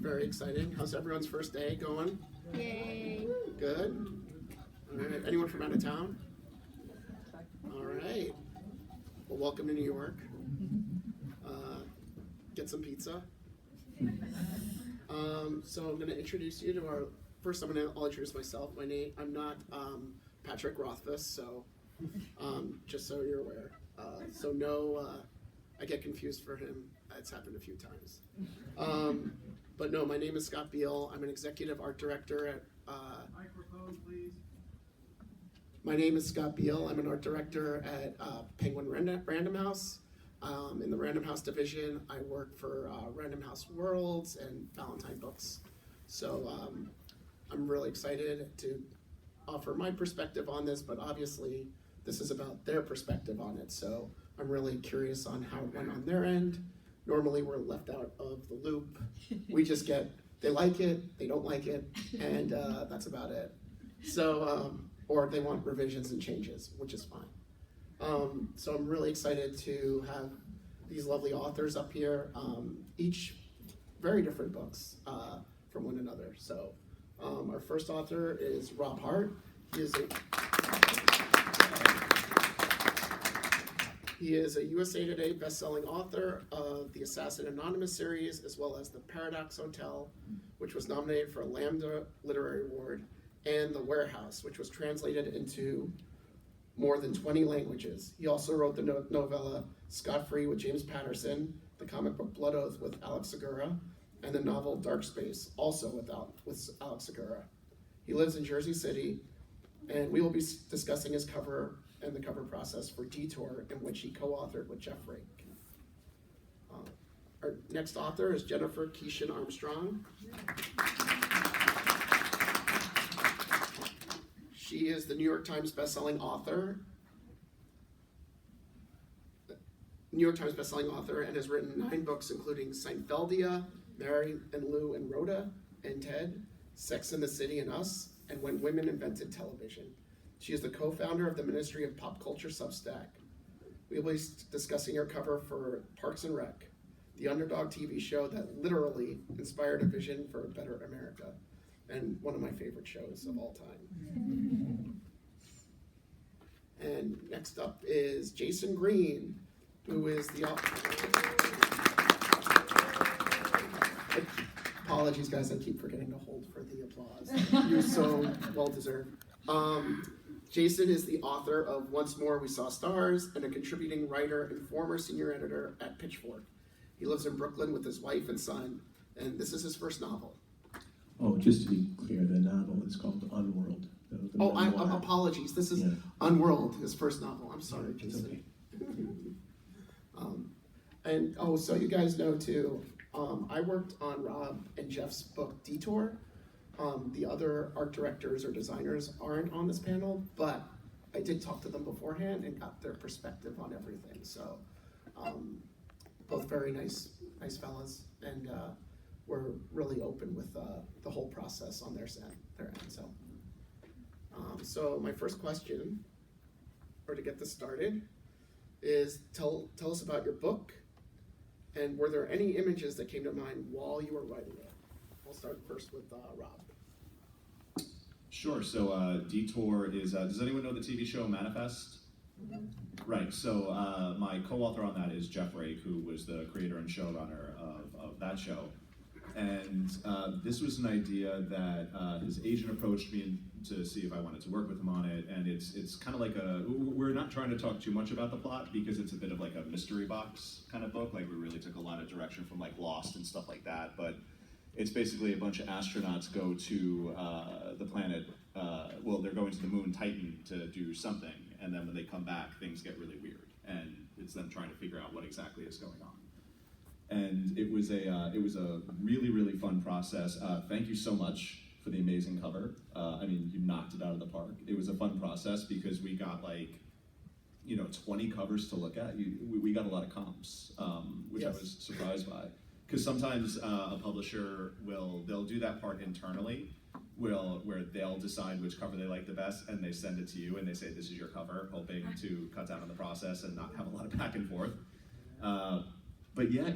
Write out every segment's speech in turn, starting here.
very exciting. How's everyone's first day going? Yay. Good. All right. Anyone from out of town? All right. Well, welcome to New York. Get some pizza. So I'm going to introduce you to our, first I'll introduce myself. I'm not Patrick Rothfuss, so just so you're aware. I get confused for him. It's happened a few times. But no, my name is Scott Beal. I'm an executive art director at... Microphone, please. My name is Scott Beal. I'm an art director at Penguin Random House. In the Random House division, I work for Random House Worlds and Valentine Books. So I'm really excited to offer my perspective on this, but obviously this is about their perspective on it. So I'm really curious on how it went on their end. Normally we're left out of the loop. We just get, they like it, they don't like it, and that's about it. So, or they want revisions and changes, which is fine. So I'm really excited to have these lovely authors up here, each very different books from one another. So our first author is Rob Hart. He is a USA Today best-selling author of the Assassin Anonymous series, as well as The Paradox Hotel, which was nominated for a Lambda Literary Award, and The Warehouse, which was translated into more than 20 languages. He also wrote the novella Scott Free with James Patterson, the comic book Blood Oath with Alex Segura, and the novel Dark Space, also with Alex Segura. He lives in Jersey City, and we will be discussing his cover and the cover process for Detour, in which he co-authored with Jeff Rake. Our next author is Jennifer Keishin Armstrong. She is the New York Times bestselling author. And has written 9 books, including Seinfeldia, Mary and Lou and Rhoda and Ted, Sex and the City and Us, and When Women Invented Television. She is the co-founder of the Ministry of Pop Culture Substack. We will be discussing her cover for Parks and Rec, the Underdog TV show that literally inspired a vision for a better America, and one of my favorite shows of all time. And next up is Jayson Green, who is the apologies guys, I keep forgetting to hold for the applause. You're so well deserved. Jayson is the author of Once More We Saw Stars and a contributing writer and former senior editor at Pitchfork. He lives in Brooklyn with his wife and son, and this is his first novel. Oh, just to be clear, the novel is called Unworld. Apologies. This is Unworld, his first novel. I'm sorry, Jayson. Okay. So you guys know too, I worked on Rob and Jeff's book Detour. The other art directors or designers aren't on this panel, but I did talk to them beforehand and got their perspective on everything. So both very nice fellas, and we're really open with the whole process on their end. So my first question, or to get this started, is tell us about your book, and were there any images that came to mind while you were writing it? I'll start first with Rob. Sure. So Detour is, does anyone know the TV show Manifest? Mm-hmm. Right. So my co-author on that is Jeff Rake, who was the creator and showrunner of that show. And this was an idea that his agent approached me to see if I wanted to work with him on it. And it's kind of like we're not trying to talk too much about the plot because it's a bit of like a mystery box kind of book. Like we really took a lot of direction from like Lost and stuff like that. But it's basically a bunch of astronauts go to the planet, they're going to the moon Titan to do something. And then when they come back, things get really weird. And it's them trying to figure out what exactly is going on. And it was a really, really fun process. Thank you so much for the amazing cover. You knocked it out of the park. It was a fun process because we got 20 covers to look at. We got a lot of comps, which Yes. I was surprised by. Because sometimes a publisher they'll do that part internally, where they'll decide which cover they like the best, and they send it to you, and they say, this is your cover, hoping to cut down on the process and not have a lot of back and forth. But yeah,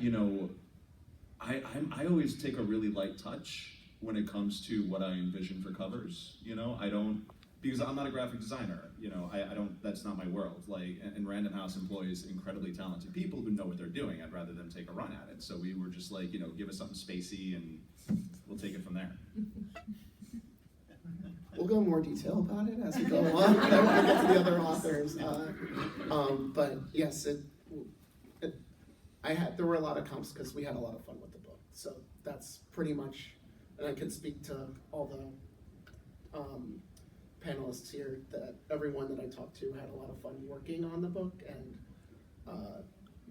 I always take a really light touch when it comes to what I envision for covers. You know, I don't, because I'm not a graphic designer. You know, I don't. That's not my world. Like, and Random House employs incredibly talented people who know what they're doing. I'd rather them take a run at it. So we were just like, you know, give us something spacey and we'll take it from there. We'll go in more detail about it as we go along. I want to get to the other authors. But yes, there were a lot of comps because we had a lot of fun with the book. So that's pretty much, and I can speak to all the panelists here that everyone that I talked to had a lot of fun working on the book and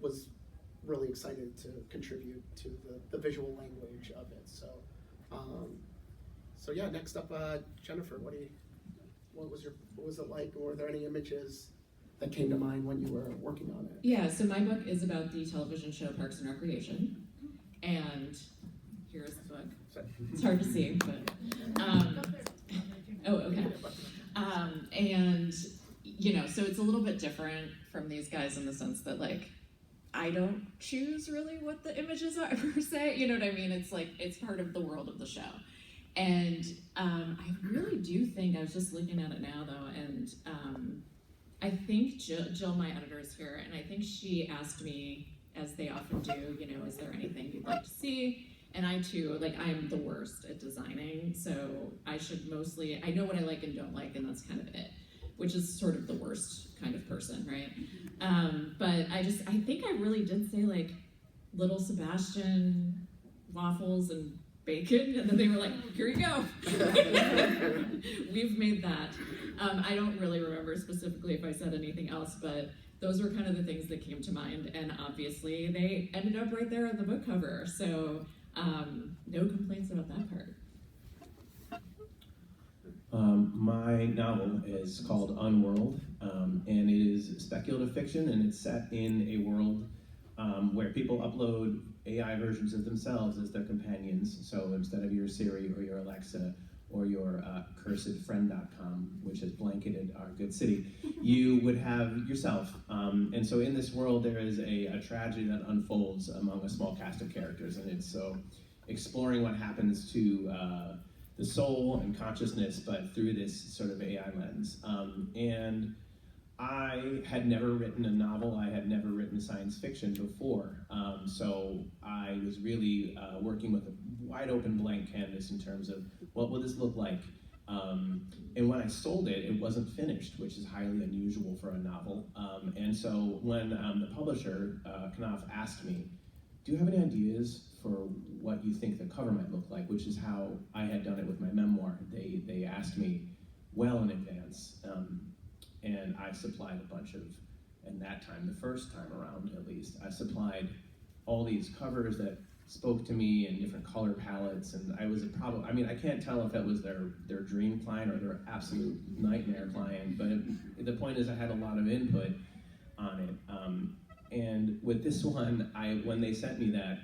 was really excited to contribute to the visual language of it. So yeah, next up, Jennifer, what was it like? Were there any images that came to mind when you were working on it? Yeah, so my book is about the television show Parks and Recreation, and here's the book. It's hard to see, but oh, okay. And you know, so it's a little bit different from these guys in the sense that like I don't choose really what the images are per se. You know what I mean? It's like it's part of the world of the show. And I really do think, I was just looking at it now though, and I think Jill, my editor, is here, and I think she asked me, as they often do, you know, is there anything you'd like to see? And I too, like, I'm the worst at designing, so I should mostly, I know what I like and don't like, and that's kind of it, which is sort of the worst kind of person, right? But I think I really did say, like, Little Sebastian, waffles, and bacon, and then they were like, here you go. We've made that. I don't really remember specifically if I said anything else, but those were kind of the things that came to mind, and obviously they ended up right there on the book cover, so no complaints about that part. My novel is called Unworld, and it is speculative fiction, and it's set in a world where people upload AI versions of themselves as their companions. So instead of your Siri or your Alexa or your cursedfriend.com, which has blanketed our good city, you would have yourself. And so in this world, there is a tragedy that unfolds among a small cast of characters, and it's so exploring what happens to the soul and consciousness, but through this sort of AI lens. And I had never written a novel, I had never written science fiction before, so I was really working with a wide open blank canvas in terms of what will this look like. And when I sold it, it wasn't finished, which is highly unusual for a novel. And so when the publisher, Knopf, asked me, do you have any ideas for what you think the cover might look like, which is how I had done it with my memoir. They asked me well in advance. And I supplied a bunch of, and that time, the first time around at least, I supplied all these covers that spoke to me in different color palettes, and I was I mean, I can't tell if that was their dream client or their absolute nightmare client, but the point is I had a lot of input on it. And with this one, when they sent me that,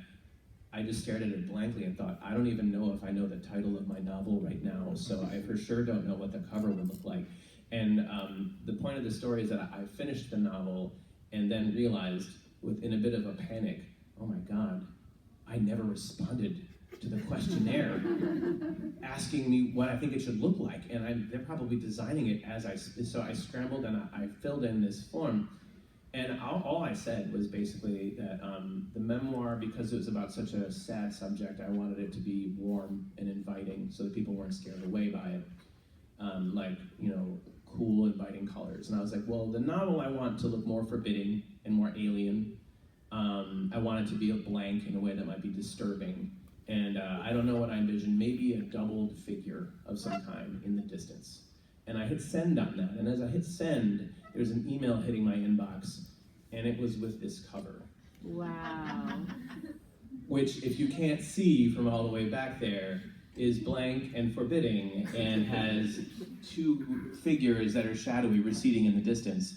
I just stared at it blankly and thought, I don't even know if I know the title of my novel right now, so I for sure don't know what the cover would look like. And the point of the story is that I finished the novel and then realized, in a bit of a panic, oh my God, I never responded to the questionnaire asking me what I think it should look like. And they're probably designing it so I scrambled and I filled in this form. And all I said was basically that the memoir, because it was about such a sad subject, I wanted it to be warm and inviting so that people weren't scared away by it. Like, you know, cool, inviting colors. And I was like, well, the novel I want to look more forbidding and more alien. I want it to be a blank in a way that might be disturbing. And I don't know what I envisioned, maybe a doubled figure of some kind in the distance. And I hit send on that. And as I hit send, there's an email hitting my inbox, and it was with this cover. Wow. Which, if you can't see from all the way back there, is blank and forbidding and has two figures that are shadowy receding in the distance.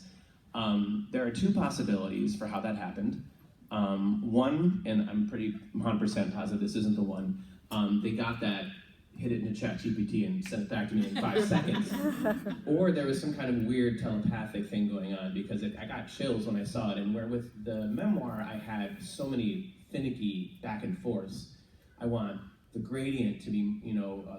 There are two possibilities for how that happened. One, and I'm pretty 100% positive this isn't the one, they got that, hit it into ChatGPT and sent it back to me in 5 seconds. Or there was some kind of weird telepathic thing going on because I got chills when I saw it, and where with the memoir I had so many finicky back and forths I want the gradient to be,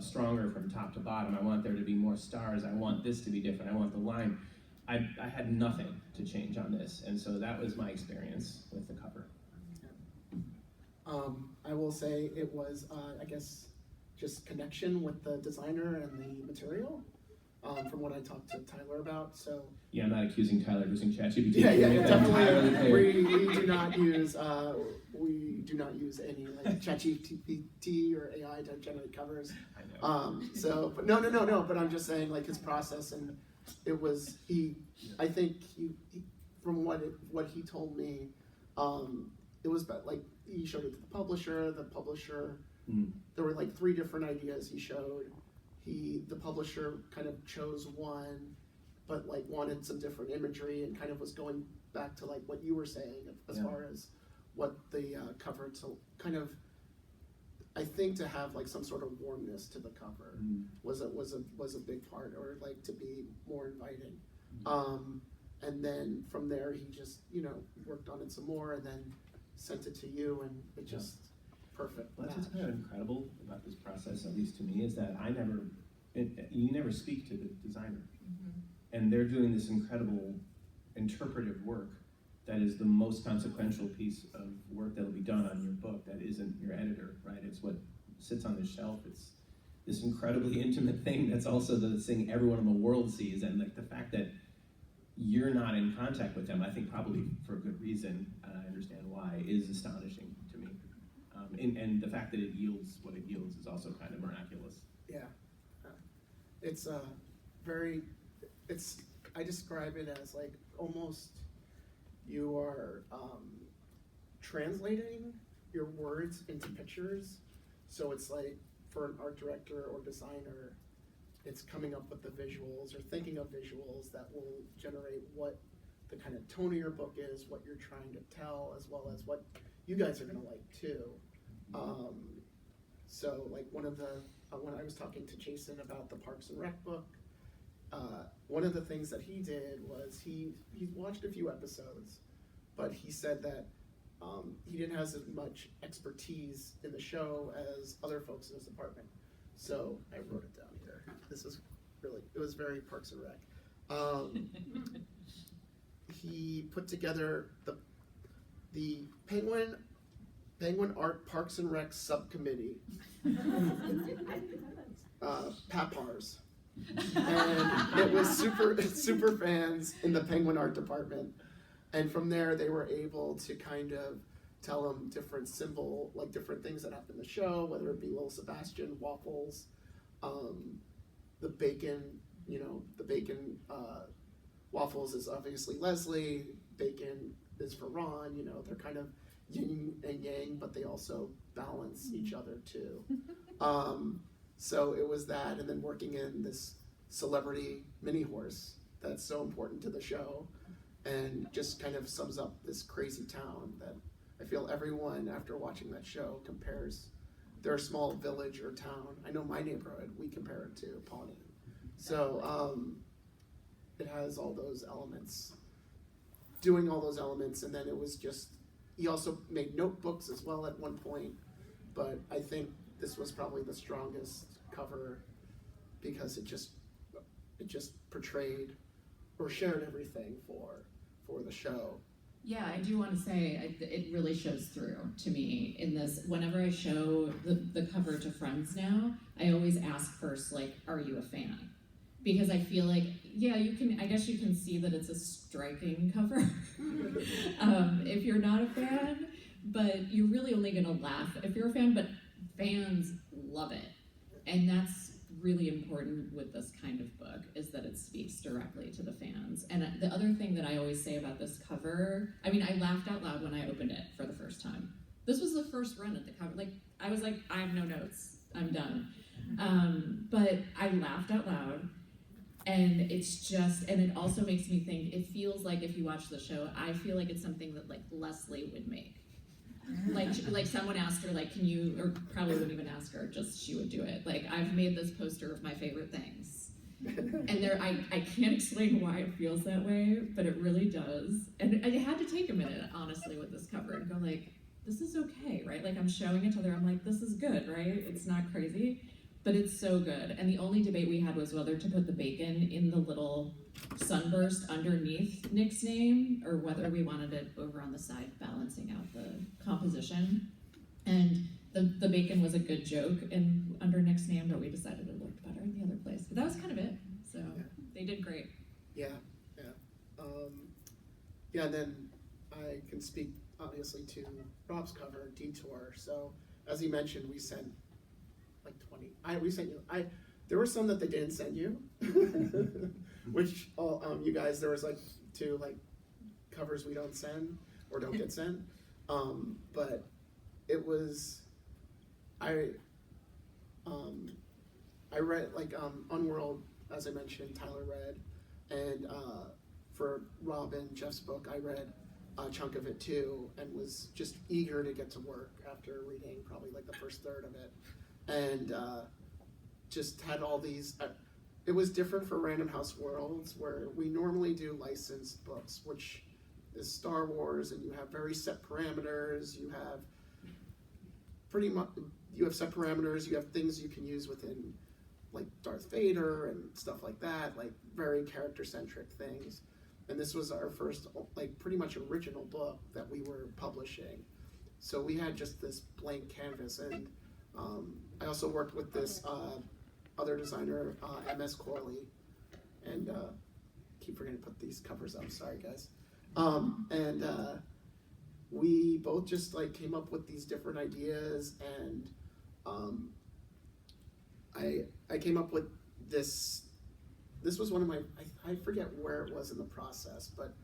stronger from top to bottom. I want there to be more stars. I want this to be different. I want the line. I had nothing to change on this, and so that was my experience with the cover. I will say it was, I guess, just connection with the designer and the material, from what I talked to Tyler about. So Yeah, I'm not accusing Tyler of using ChatGPT. yeah, Entirely definitely. clear. We do not use any like ChatGPT or AI to generate covers. I know. But no. But I'm just saying, like, his process, and it was I think from what he told me, it was about, like, he showed it to the publisher. There were like 3 different ideas he showed. The publisher kind of chose one, but like wanted some different imagery, and kind of was going back to like what you were saying as far as what the cover to kind of, I think, to have like some sort of warmness to the cover was a big part, or like to be more inviting. And then from there he just worked on it some more, and then sent it to you, and it just perfect. Well, that's what's kind of incredible about this process, at least to me, is that you never speak to the designer. And they're doing this incredible interpretive work that is the most consequential piece of work that'll be done on your book that isn't your editor, right? It's what sits on the shelf. It's this incredibly intimate thing that's also the thing everyone in the world sees, and like the fact that you're not in contact with them, I think probably for a good reason, and I understand why, is astonishing to me. And the fact that it yields what it yields is also kind of miraculous. Yeah, it's I describe it as like almost you are translating your words into pictures. So it's like for an art director or designer, it's coming up with the visuals or thinking of visuals that will generate what the kind of tone of your book is, what you're trying to tell, as well as what you guys are gonna like too. So like one of the, when I was talking to Jayson about the Parks and Rec book, one of the things that he did was he watched a few episodes, but he said that he didn't have as much expertise in the show as other folks in his department. So I wrote it down here. It was very Parks and Rec. He put together the Penguin Art Parks and Rec Subcommittee, PAPARS, and it was super fans in the Penguin Art Department, and from there they were able to kind of tell them different different things that happened in the show, whether it be Little Sebastian, Waffles, the bacon, Waffles is obviously Leslie, bacon is for Ron, they're kind of yin and yang, but they also balance each other too. So it was that, and then working in this celebrity mini horse that's so important to the show, and just kind of sums up this crazy town that I feel everyone after watching that show compares their small village or town. I know my neighborhood, we compare it to Pawnee. So it has all those elements, doing all those elements, and then it was just, he also made notebooks as well at one point, but I think this was probably the strongest cover because it just portrayed or shared everything for the show. Yeah, I do want to say it really shows through to me in this. Whenever I show the cover to friends now, I always ask first, like, are you a fan? Because I feel like, yeah, I guess you can see that it's a striking cover if you're not a fan, but you're really only gonna laugh if you're a fan, but fans love it. And that's really important with this kind of book, is that it speaks directly to the fans. And the other thing that I always say about this cover, I mean, I laughed out loud when I opened it for the first time. This was the first run at the cover. Like, I was like, I have no notes, I'm done. But I laughed out loud. And it's just, and it also makes me think, it feels like if you watch the show, I feel like it's something that like Leslie would make. Like someone asked her, like, can you, or probably wouldn't even ask her, just she would do it. Like, I've made this poster of my favorite things. And I can't explain why it feels that way, but it really does. And I had to take a minute, honestly, with this cover and go like, this is okay, right? Like I'm showing it to her, I'm like, this is good, right? It's not crazy, but it's so good. And the only debate we had was whether to put the bacon in the little sunburst underneath Nick's name or whether we wanted it over on the side, balancing out the composition. And the bacon was a good joke under Nick's name, but we decided it looked better in the other place. But that was kind of it. So they did great. Yeah. And then I can speak obviously to Rob's cover, Detour. So as he mentioned, we sent like 20. We sent you. There were some that they didn't send you, which you guys, there was like 2 like covers we don't send or don't get sent. But it was I read like Unworld, as I mentioned, Tyler read, and for Rob and Jeff's book, I read a chunk of it too, and was just eager to get to work after reading probably like the first third of it, and just had all these. It was different for Random House Worlds, where we normally do licensed books, which is Star Wars, and you have very set parameters. You have pretty much set parameters. You have things you can use within, like Darth Vader and stuff like that, like very character-centric things. And this was our first, like, pretty much original book that we were publishing. So we had just this blank canvas, and I also worked with this other designer, MS Corley, and keep forgetting to put these covers up. Sorry, guys. We both just like came up with these different ideas, and I came up with this. This was one of my, I forget where it was in the process, but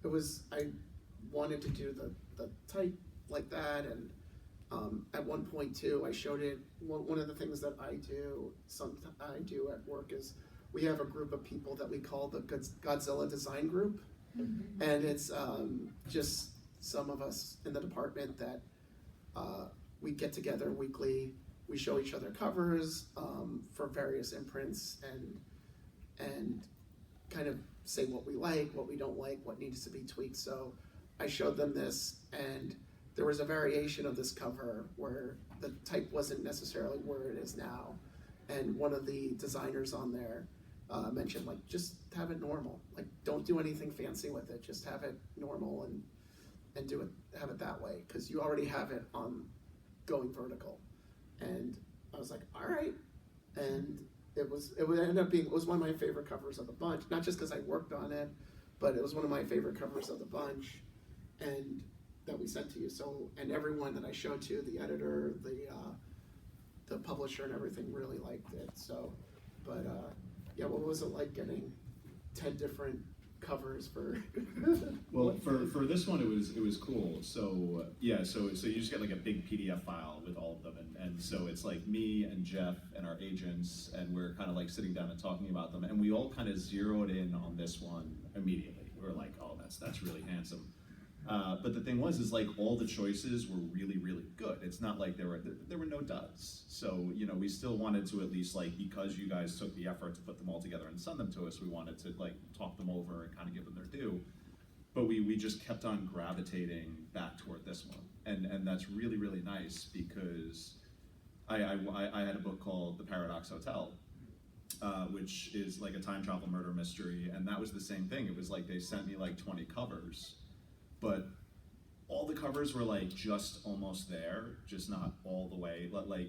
it was, I wanted to do the type like that, and at one point too, I showed it, one of the things that I do at work is we have a group of people that we call the Godzilla Design Group, and it's just some of us in the department that we get together weekly, we show each other covers for various imprints, and kind of say what we like, what we don't like, what needs to be tweaked. So I showed them this, and there was a variation of this cover where the type wasn't necessarily where it is now. And one of the designers on there mentioned, like, just have it normal. Like, don't do anything fancy with it. Just have it normal and do it, have it that way, because you already have it on going vertical. And I was like, all right. And it would end up being, it was one of my favorite covers of the bunch, not just because I worked on it, but it was one of my favorite covers of the bunch, and that we sent to you. So, and everyone that I showed to, the editor, the publisher, and everything really liked it. So, but yeah, what was it like getting 10 different covers for? Well, for this one, it was cool. So yeah, so you just get like a big PDF file with all of them, and so it's like me and Jeff and our agents, and we're kind of like sitting down and talking about them, and we all kind of zeroed in on this one immediately. We were like, oh, that's really handsome. But the thing was, is like all the choices were really, really good. It's not like there were no duds. So, you know, we still wanted to at least, like, because you guys took the effort to put them all together and send them to us, we wanted to like talk them over and kind of give them their due. But we just kept on gravitating back toward this one, and that's really, really nice, because I had a book called The Paradox Hotel, which is like a time travel murder mystery, and that was the same thing. It was like they sent me like 20 covers, but all the covers were like just almost there, just not all the way. Like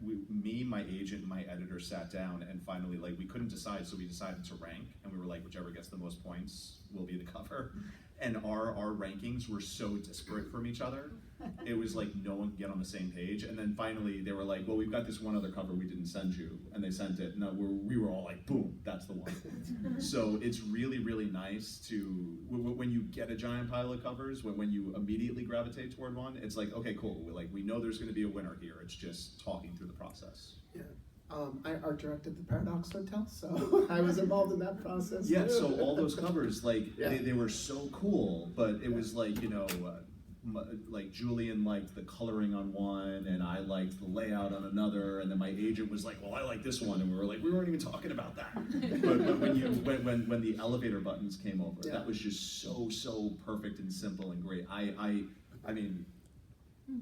me, my agent, and my editor sat down, and finally, like, we couldn't decide, so we decided to rank, and we were like, whichever gets the most points will be the cover. And our rankings were so disparate from each other. It was like no one could get on the same page. And then finally they were like, well, we've got this one other cover we didn't send you, and they sent it. No, we were all like, boom, that's the one. So it's really, really nice to, when you get a giant pile of covers, when you immediately gravitate toward one, it's like, okay, cool. We know there's gonna be a winner here. It's just talking through the process. Yeah. I art directed the Paradox Hotel, so I was involved in that process. Yeah, too. so all those covers, like, Yeah. they were so cool, but it was like, you know, like Julian liked the coloring on one, and I liked the layout on another, and then my agent was like, well, I like this one, and we were like, we weren't even talking about that. But when the elevator buttons came over, Yeah. that was just so perfect and simple and great. I mean,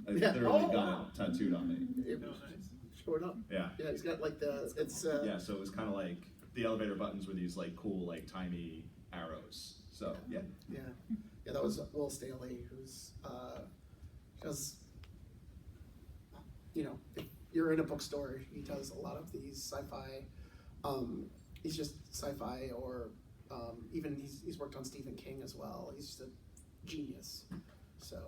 I Yeah. literally Oh, got wow. it tattooed on me. It showed up. Yeah. Yeah, he's got like it's Yeah, so it was kind of like the elevator buttons were these like cool, like tiny arrows. So yeah. Yeah, that was Will Staley, who's does, you know, if you're in a bookstore, he does a lot of these sci-fi. He's just sci-fi, or even he's worked on Stephen King as well. He's just a genius. So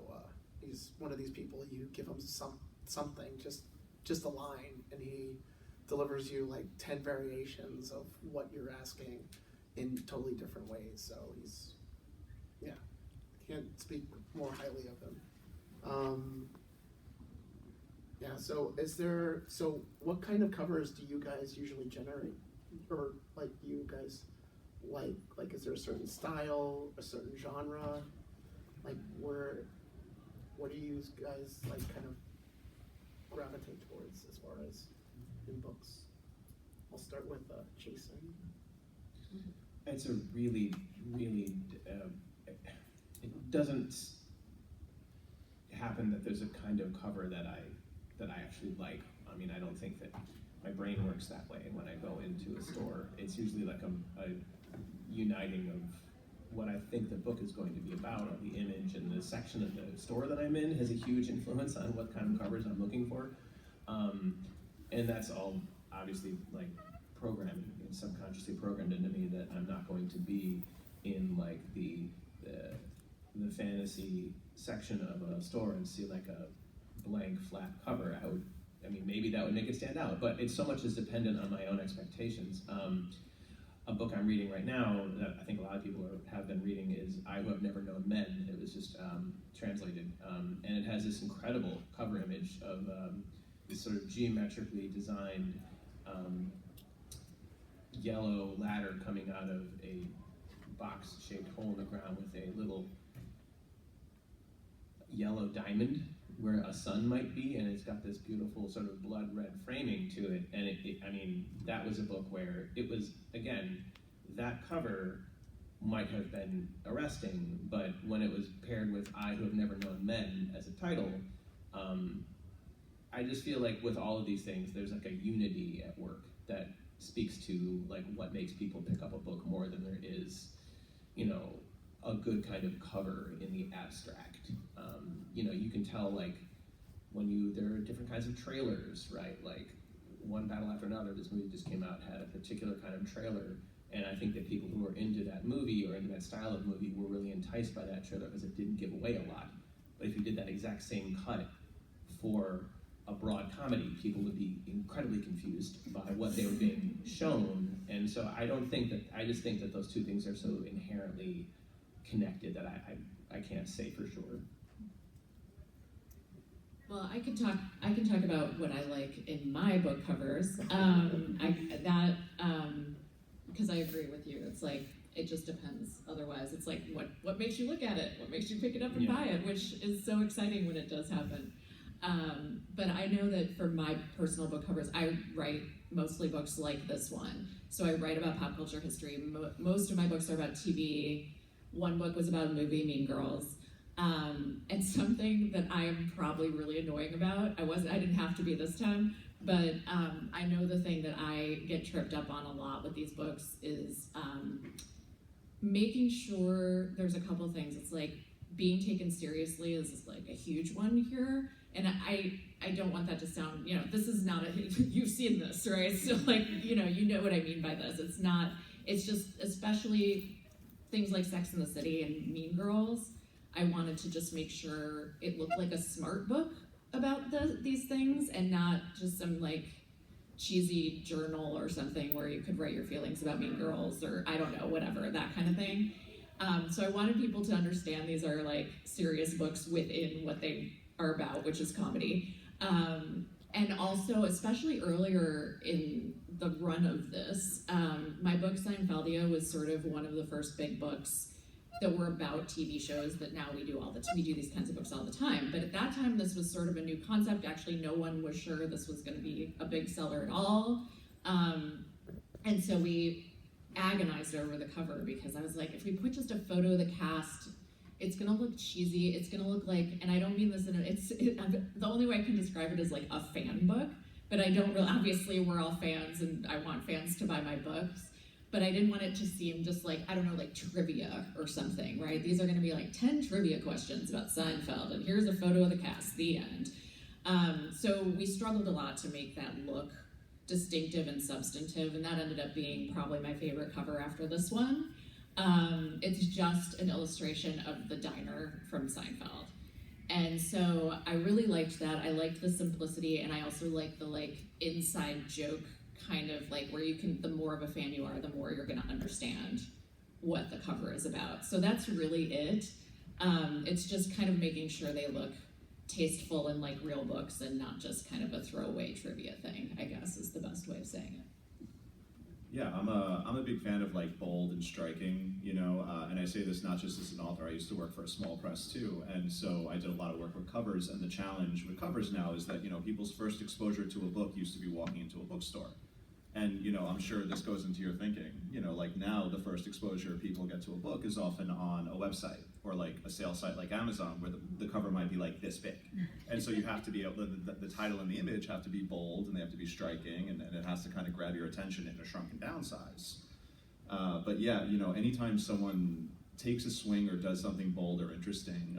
he's one of these people, you give him something, just a line, and he delivers you like 10 variations of what you're asking in totally different ways. So he's, yeah, can't speak more highly of him. Yeah, so what kind of covers do you guys usually generate? Or like you guys like is there a certain style, a certain genre? Like what do you guys like kind of gravitate towards as far as in books? I'll start with Jayson. It's a really, it doesn't happen that there's a kind of cover that I actually like. I mean, I don't think that my brain works that way. When I go into a store, it's usually like a uniting of what I think the book is going to be about, or the image, and the section of the store that I'm in has a huge influence on what kind of covers I'm looking for. And that's all obviously like programming and subconsciously programmed into me that I'm not going to be in like the fantasy section of a store and see like a blank flat cover. I mean, maybe that would make it stand out, but it's so much is dependent on my own expectations. A book I'm reading right now that I think a lot of people have been reading is I Who Have Never Known Men. It was just translated, and it has this incredible cover image of this sort of geometrically designed yellow ladder coming out of a box-shaped hole in the ground with a little yellow diamond where a sun might be, and it's got this beautiful sort of blood red framing to it. And I mean, that was a book where it was, again, that cover might have been arresting, but when it was paired with I Who Have Never Known Men as a title, I just feel like with all of these things, there's like a unity at work that speaks to like what makes people pick up a book more than there is, you know, a good kind of cover in the abstract. You know, you can tell like there are different kinds of trailers, right? Like One Battle After Another, this movie just came out, had a particular kind of trailer, and I think that people who are into that movie or into that style of movie were really enticed by that trailer because it didn't give away a lot. But if you did that exact same cut for a broad comedy, people would be incredibly confused by what they were being shown. And so I just think that those two things are so inherently connected that I can't say for sure. Well, I can talk about what I like in my book covers. Because I agree with you. It's like it just depends. Otherwise, it's like what makes you look at it? What makes you pick it up and buy it? Which is so exciting when it does happen. But I know that for my personal book covers, I write mostly books like this one. So I write about pop culture history. Most of my books are about TV. One book was about a movie, Mean Girls. And something that I am probably really annoying about, I didn't have to be this time, but I know the thing that I get tripped up on a lot with these books is making sure there's a couple things. It's like being taken seriously is like a huge one here. And I don't want that to sound, this is not you've seen this, right? So like, you know what I mean by this. It's just, especially things like Sex and the City and Mean Girls, I wanted to just make sure it looked like a smart book about these things and not just some like cheesy journal or something where you could write your feelings about Mean Girls or I don't know, whatever, that kind of thing. So I wanted people to understand these are like serious books within what they are about, which is comedy. And also, especially earlier in the run of this, my book Seinfeldia was sort of one of the first big books that were about TV shows that now we do these kinds of books all the time. But at that time, this was sort of a new concept. Actually, no one was sure this was going to be a big seller at all. And so we agonized over the cover because I was like, if we put just a photo of the cast It's gonna look cheesy. It's gonna look like, and I don't mean this in the only way I can describe it is like a fan book, but I don't really, obviously we're all fans and I want fans to buy my books, but I didn't want it to seem just like, I don't know, like trivia or something, right? These are gonna be like 10 trivia questions about Seinfeld, and here's a photo of the cast, the end. So we struggled a lot to make that look distinctive and substantive, and that ended up being probably my favorite cover after this one. It's just an illustration of the diner from Seinfeld. And so I really liked that. I liked the simplicity, and I also liked the like inside joke kind of like where you can, the more of a fan you are, the more you're gonna understand what the cover is about. So that's really it. It's just kind of making sure they look tasteful and like real books and not just kind of a throwaway trivia thing, I guess is the best way of saying it. Yeah, I'm a big fan of like bold and striking, you know, and I say this not just as an author. I used to work for a small press too, and so I did a lot of work with covers. And the challenge with covers now is that, you know, people's first exposure to a book used to be walking into a bookstore, and you know, I'm sure this goes into your thinking. You know, like now the first exposure people get to a book is often on a website or like a sales site like Amazon, where the cover might be like this big, and so you have to be able the title and the image have to be bold and they have to be striking, and it has to kind of grab your attention in a shrunken down size. But yeah, you know, anytime someone takes a swing or does something bold or interesting,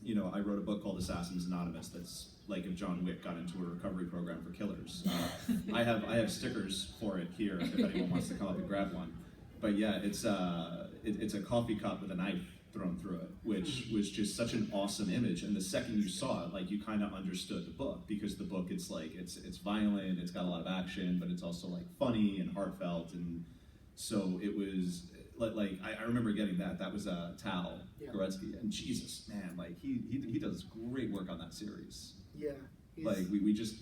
you know, I wrote a book called Assassins Anonymous that's like if John Wick got into a recovery program for killers. I have stickers for it here if anyone wants to come up and grab one. But yeah, it's a coffee cup with a knife thrown through it, which was just such an awesome image. And the second you saw it, like you kind of understood the book, because the book it's like it's violent, it's got a lot of action, but it's also like funny and heartfelt. And so it was like I remember getting that. That was Tal Goretzky, and Jesus, man, like he does great work on that series. Yeah. Like we just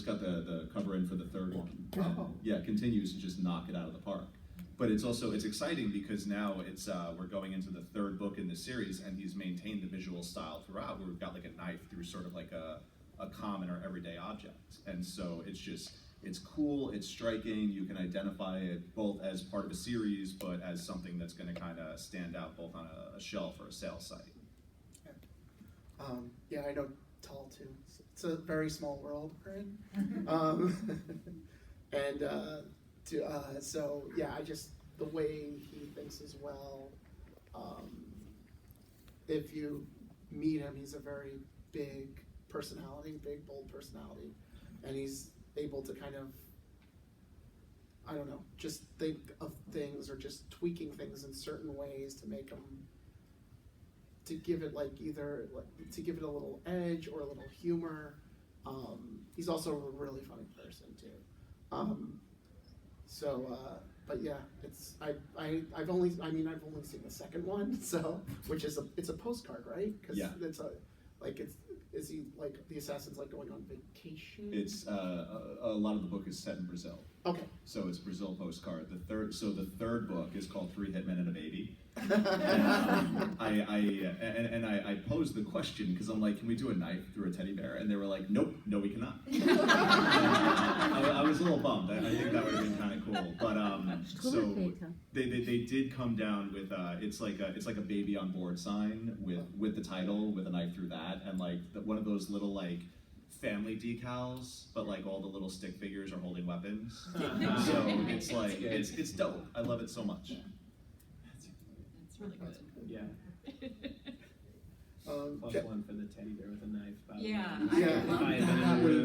got the cover in for the third one. Yeah, continues to just knock it out of the park. But it's exciting because now we're going into the third book in the series, and he's maintained the visual style throughout, where we've got like a knife through sort of like a common or everyday object. And so it's cool, it's striking, you can identify it both as part of a series, but as something that's gonna kind of stand out both on a shelf or a sales site. Yeah, I know Tall too. It's a very small world, right? So yeah, I just, the way he thinks as well, if you meet him, he's a very big personality, big, bold personality, and he's able to kind of, I don't know, just think of things or just tweaking things in certain ways to make them, to give it like either, to give it a little edge or a little humor. He's also a really funny person too. But yeah, I've only seen the second one, so, which is it's a postcard, right? Cause yeah. Is he like, the assassin's like going on vacation? It's, a lot of the book is set in Brazil. Okay. So it's Brazil postcard. The third book is called 3 Hitmen and a Baby. And, I posed the question because I'm like, can we do a knife through a teddy bear? And they were like, nope, no, we cannot. I was a little bummed. I think that would have been kind of cool. But so they did come down with it's like a baby on board sign with the title with a knife through that, and like one of those little like family decals, but like all the little stick figures are holding weapons. So it's like it's dope. I love it so much. Yeah. That's really good. Yeah. Plus Ja- one for the teddy bear with a knife. Yeah.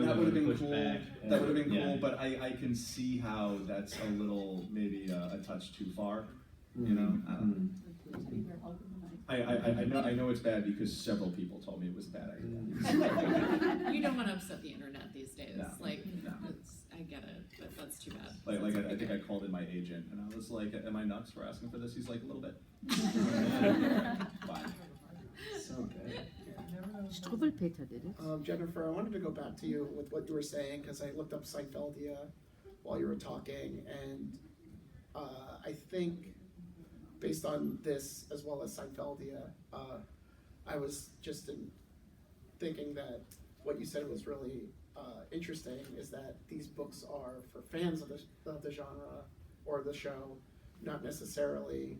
That would have been cool. Back. That would have been cool, Yeah. but I can see how that's a little maybe a touch too far. You know, I don't know. I know it's bad because several people told me it was a bad idea. You don't want to upset the internet these days. No. Like, No. I get it, but that's too bad. Like I think I called in my agent and I was like, "Am I nuts for asking for this?" He's like, "A little bit." Bye. So good. Struwwelpeter did it. Jennifer, I wanted to go back to you with what you were saying, because I looked up Seinfeldia while you were talking, and I think based on this as well as Seinfeldia, I was just thinking that what you said was really interesting, is that these books are for fans of the genre or the show, not necessarily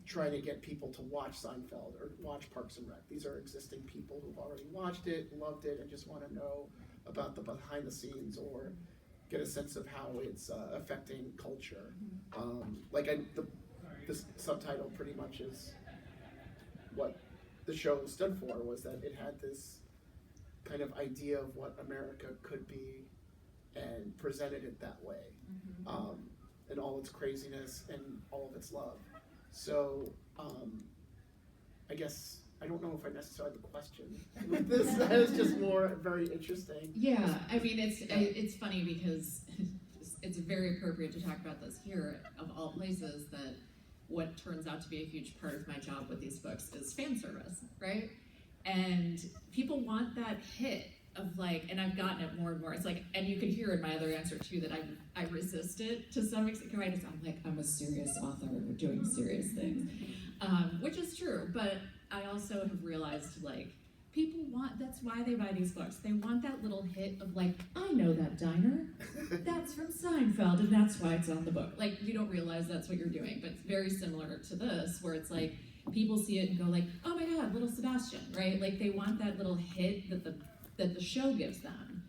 trying to get people to watch Seinfeld or watch Parks and Rec. These are existing people who've already watched it, loved it, and just want to know about the behind the scenes or get a sense of how it's affecting culture. The subtitle pretty much is what the show stood for, was that it had this kind of idea of what America could be and presented it that way, and all its craziness and all of its love. So I guess I don't know if I necessarily have a question with this. That is just more very interesting. Yeah, I mean, it's funny because it's very appropriate to talk about this here, of all places, that what turns out to be a huge part of my job with these books is fan service, right? And people want that hit of like, and I've gotten it more and more. It's like, and you can hear in my other answer too that I resist it to some extent. I'm like, I'm a serious author, we're doing serious things, which is true. But I also have realized, like, people want, that's why they buy these books. They want that little hit of like, I know that diner, that's from Seinfeld, and that's why it's on the book. Like, you don't realize that's what you're doing, but it's very similar to this, where it's like, people see it and go like, oh my God, little Sebastian, right? Like, they want that little hit that the show gives them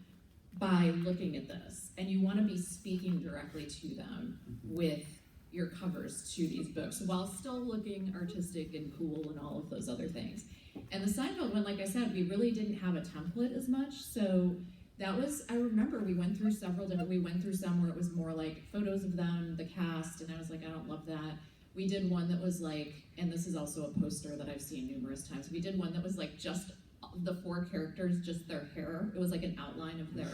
by looking at this. And you want to be speaking directly to them with your covers to these books while still looking artistic and cool and all of those other things. And the Seinfeld one, like I said, we really didn't have a template as much. So that was, I remember we went through some where it was more like photos of them, the cast, and I was like, I don't love that. We did one that was like, and this is also a poster that I've seen numerous times, we did one that was like just the 4 characters, just their hair. It was like an outline of their,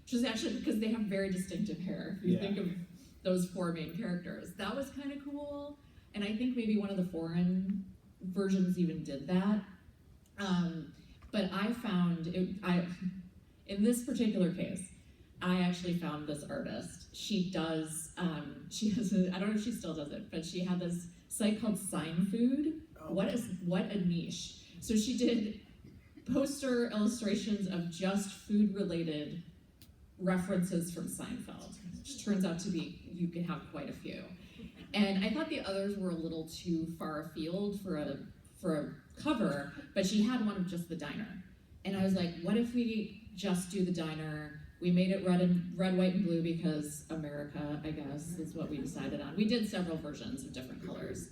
which is actually because they have very distinctive hair. If you think of those 4 main characters. That was kind of cool. And I think maybe one of the foreign versions even did that. But I found, in this particular case, I actually found this artist. She has, I don't know if she still does it, but she had this site called Sign Food. What a niche. So she did poster illustrations of just food-related references from Seinfeld, which turns out to be, you can have quite a few. And I thought the others were a little too far afield for a cover, but she had one of just the diner. And I was like, what if we just do the diner? We made it red, white, and blue because America, I guess, is what we decided on. We did several versions of different colors.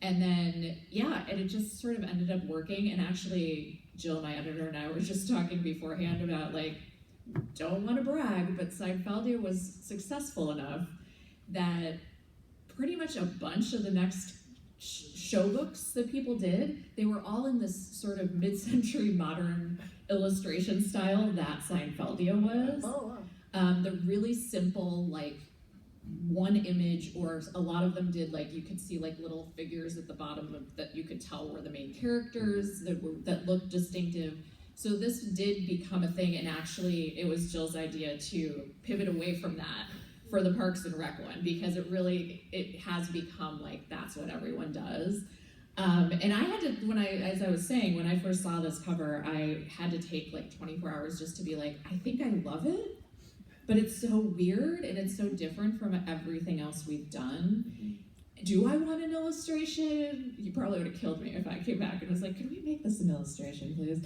And then, and it just sort of ended up working. And actually, Jill, my editor, and I were just talking beforehand about, like, don't want to brag, but Seinfeldia was successful enough that pretty much a bunch of the next show books that people did, they were all in this sort of mid-century modern illustration style that Seinfeldia was. Oh, wow. The really simple, like, one image, or a lot of them did, like, you could see like little figures at the bottom of that you could tell were the main characters that looked distinctive. So this did become a thing, and actually it was Jill's idea to pivot away from that for the Parks and Rec one, because it has become like that's what everyone does. And I had to, as I was saying, when I first saw this cover, I had to take like 24 hours just to be like, I think I love it, but it's so weird and it's so different from everything else we've done. Do I want an illustration? You probably would have killed me if I came back and was like, could we make this an illustration, please?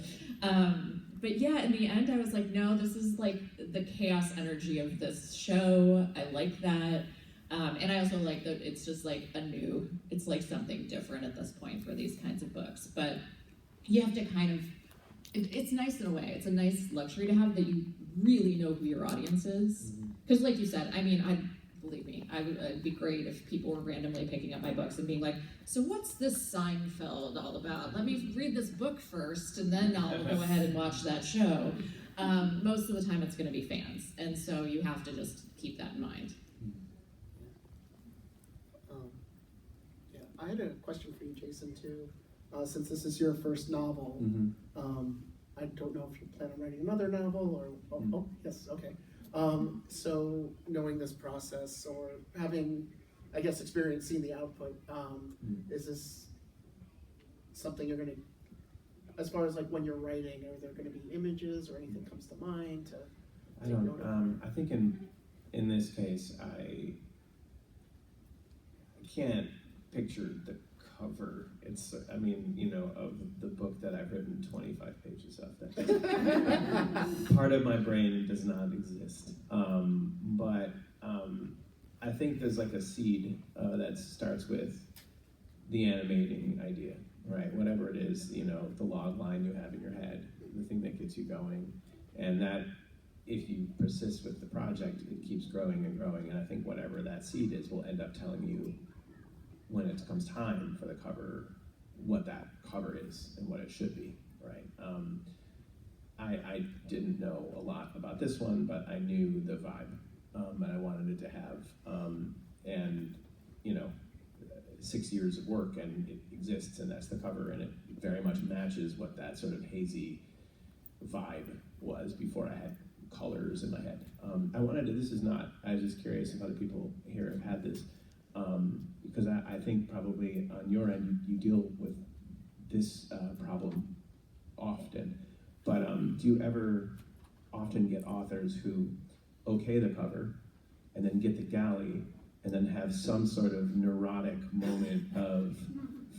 But yeah, in the end, I was like, no, this is like the chaos energy of this show. I like that. And I also like that it's just like it's like something different at this point for these kinds of books. But you have to kind of, it's nice in a way. It's a nice luxury to have that you really know who your audience is. Because like you said, I mean, believe me, it'd be great if people were randomly picking up my books and being like, so what's this Seinfeld all about? Let me read this book first, and then I'll go ahead and watch that show. Most of the time it's going to be fans, and so you have to just keep that in mind. I had a question for you, Jayson, too. Since this is your first novel, I don't know if you plan on writing another novel, or, yes, okay. So knowing this process, or having, I guess, experiencing the output, is this something you're going to, as far as like when you're writing, are there going to be images or anything comes to mind I don't, I think in this case, I can't pictured the cover. It's, I mean, you know, of the book that I've written 25 pages of. That part of my brain does not exist. But I think there's like a seed that starts with the animating idea, right? Whatever it is, you know, the log line you have in your head, the thing that gets you going. And that, if you persist with the project, it keeps growing and growing. And I think whatever that seed is will end up telling you when it comes time for the cover, what that cover is and what it should be, right? I didn't know a lot about this one, but I knew the vibe that I wanted it to have. And, you know, 6 years of work and it exists and that's the cover and it very much matches what that sort of hazy vibe was before I had colors in my head. I wanted to, this is not, I was just curious if other people here have had this, because I think probably on your end you deal with this problem often, but do you ever often get authors who okay the cover and then get the galley and then have some sort of neurotic moment of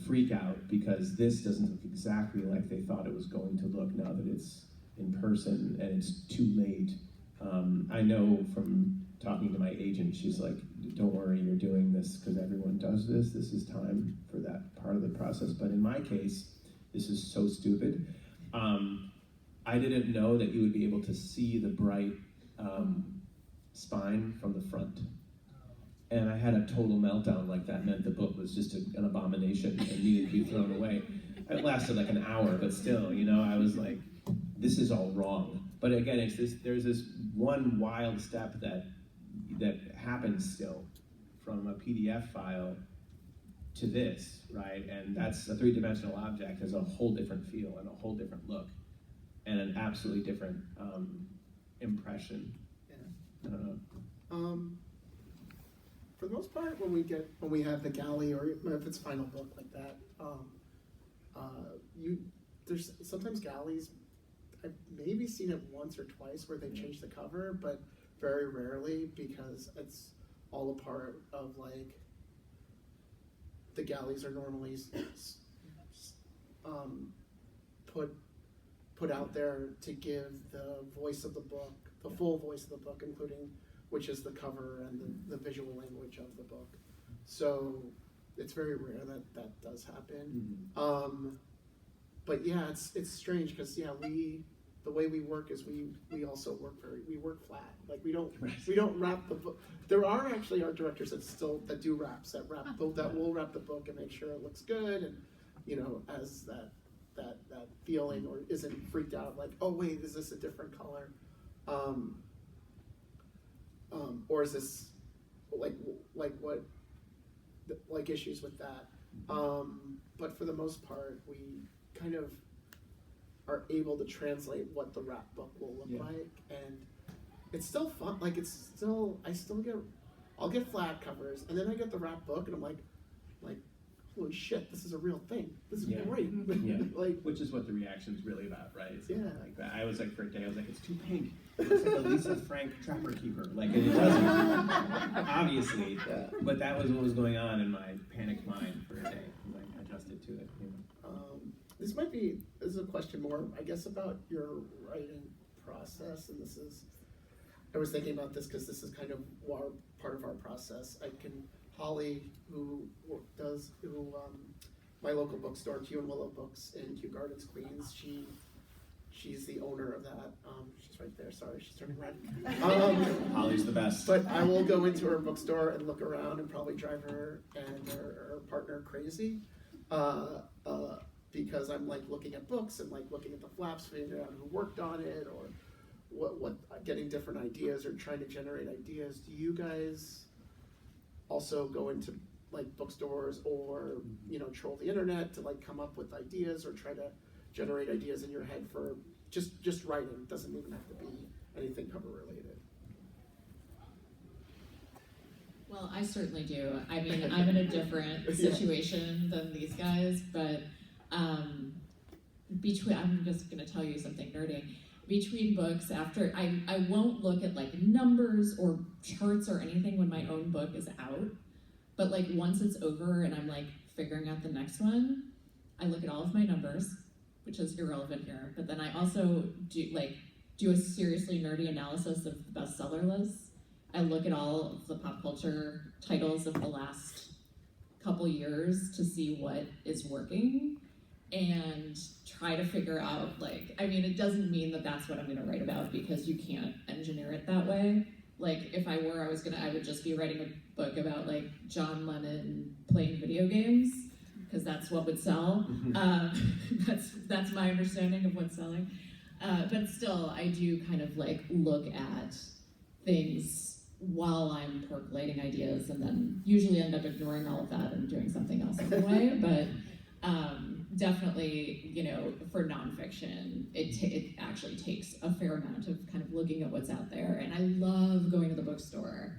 freak out because this doesn't look exactly like they thought it was going to look now that it's in person and it's too late? I know from talking to my agent, she's like, don't worry, you're doing this because everyone does this. This is time for that part of the process. But in my case, this is so stupid. I didn't know that you would be able to see the bright spine from the front. And I had a total meltdown like that meant the book was just an abomination and needed to be thrown away. It lasted like an hour, but still, you know, I was like, this is all wrong. But again, it's this, there's this one wild step that happens still from a PDF file to this, right? And that's a three-dimensional object has a whole different feel and a whole different look and an absolutely different impression. Yeah. I don't know. For the most part, when we have the galley, or if it's final book like that, there's sometimes galleys. I've maybe seen it once or twice where they change the cover, but very rarely because it's all a part of like the galleys are normally put out there to give the voice of the book, the full voice of the book, including which is the cover and the visual language of the book. So it's very rare that does happen. Mm-hmm. But yeah, it's strange because the way we work is we also work we work flat. Like we don't wrap the book. There are actually art directors that do wraps that will wrap the book and make sure it looks good and, you know, as that feeling or isn't freaked out like, oh wait, is this a different color? Or is this like issues with that? But for the most part, we kind of are able to translate what the wrap book will look like, and it's still fun. Like I'll get flat covers, and then I get the wrap book, and I'm like, holy shit, this is a real thing. This is great. Yeah. Like, which is what the reaction's really about, right? It's like that. I was like, for a day, I was like, it's too pink. It looks like a Lisa Frank Trapper Keeper. Like, and it doesn't, obviously. Yeah. But that was what was going on in my panicked mind for a day. Like, I adjusted to it. You know? This is a question more, I guess, about your writing process, and I was thinking about this because this is kind of part of our process. Holly, my local bookstore, Q and Willow Books in Kew Gardens, Queens, she's the owner of that. She's right there, sorry, she's turning red. Holly's the best. But I will go into her bookstore and look around and probably drive her and her partner crazy. Because I'm like looking at books and like looking at the flaps, figuring out who worked on it or what getting different ideas or trying to generate ideas. Do you guys also go into like bookstores or, you know, troll the internet to like come up with ideas or try to generate ideas in your head for just writing? It doesn't even have to be anything cover related. Well, I certainly do. I mean, I'm in a different situation than these guys, but I'm just going to tell you something nerdy. Between books, after I won't look at like numbers or charts or anything when my own book is out, But like once it's over and I'm like figuring out the next one, I look at all of my numbers, which is irrelevant here, but then I also do a seriously nerdy analysis of the bestseller lists. I look at all of the pop culture titles of the last couple years to see what is working and try to figure out, like, I mean, it doesn't mean that that's what I'm gonna write about because you can't engineer it that way. Like, if I were, I would just be writing a book about, like, John Lennon playing video games, because that's what would sell. That's my understanding of what's selling. But still, I do kind of, like, look at things while I'm percolating ideas, and then usually end up ignoring all of that and doing something else anyway. But definitely, you know, for nonfiction, it actually takes a fair amount of kind of looking at what's out there. And I love going to the bookstore